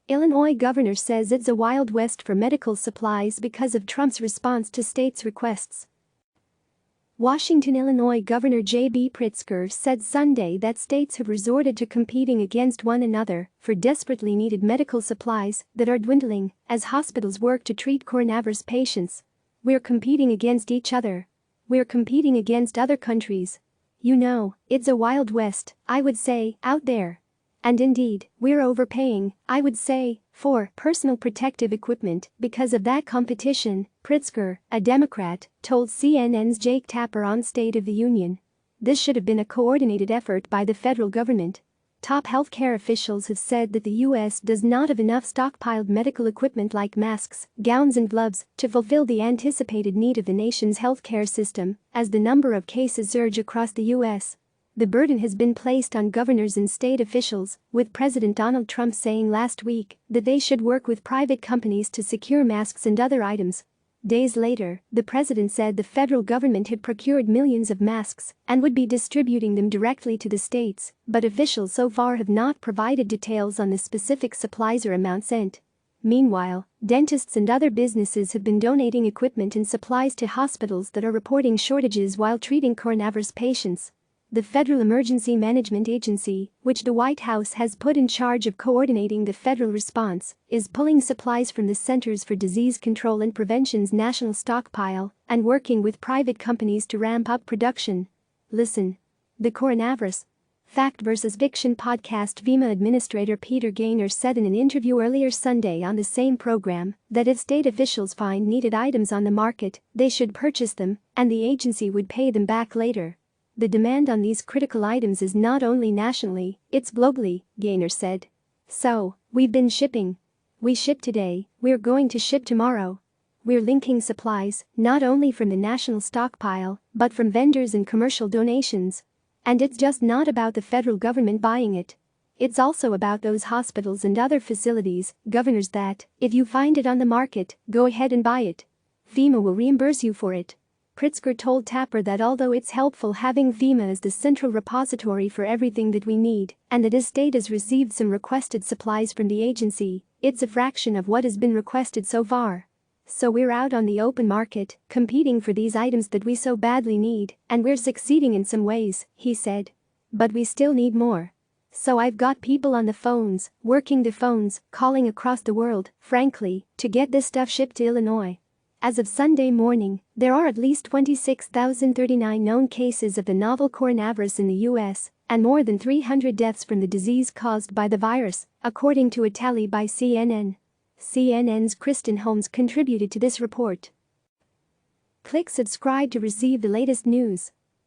Illinois governor says it's a wild west for medical supplies because of Trump's response to states' requests. Washington, Illinois Governor J.B Pritzker said Sunday that states have resorted to competing against one another for desperately needed medical supplies that are dwindling as hospitals work to treat coronavirus patients. "We're competing against each other. We're competing against other countries. You know, it's a wild west, I would say, out there. And indeed, we're overpaying, I would say, for personal protective equipment because of that competition," Pritzker, a Democrat, told CNN's Jake Tapper on State of the Union. "This should have been a coordinated effort by the federal government. Top healthcare officials have said that the U.S. does not have enough stockpiled medical equipment like masks, gowns and gloves to fulfill the anticipated need of the nation's healthcare system as the number of cases surge across the U.S. The burden has been placed on governors and state officials, with President Donald Trump saying last week that they should work with private companies to secure masks and other items. Days later, the president said the federal government had procured millions of masks and would be distributing them directly to the states, but officials so far have not provided details on the specific supplies or amount sent. Meanwhile, dentists and other businesses have been donating equipment and supplies to hospitals that are reporting shortages while treating coronavirus patients. The Federal Emergency Management Agency, which the White House has put in charge of coordinating the federal response, is pulling supplies from the Centers for Disease Control and Prevention's national stockpile and working with private companies to ramp up production. Listen. The coronavirus Fact vs. Fiction podcast. FEMA Administrator Peter Gaynor said in an interview earlier Sunday on the same program that if state officials find needed items on the market, they should purchase them and the agency would pay them back later. "The demand on these critical items is not only nationally, it's globally," Gaynor said. "So, we've been shipping. We ship today, we're going to ship tomorrow. We're linking supplies, not only from the national stockpile, but from vendors and commercial donations. And it's just not about the federal government buying it. It's also about those hospitals and other facilities, governors, that, if you find it on the market, go ahead and buy it. FEMA will reimburse you for it." Pritzker told Tapper that although it's helpful having FEMA as the central repository for everything that we need, and that his state has received some requested supplies from the agency, it's a fraction of what has been requested so far. "So we're out on the open market, competing for these items that we so badly need, and we're succeeding in some ways," he said. "But we still need more. So I've got people on the phones, working the phones, calling across the world, frankly, to get this stuff shipped to Illinois." As of Sunday morning, there are at least 26,039 known cases of the novel coronavirus in the U.S., and more than 300 deaths from the disease caused by the virus, according to a tally by CNN. CNN's Kristen Holmes contributed to this report. Click subscribe to receive the latest news.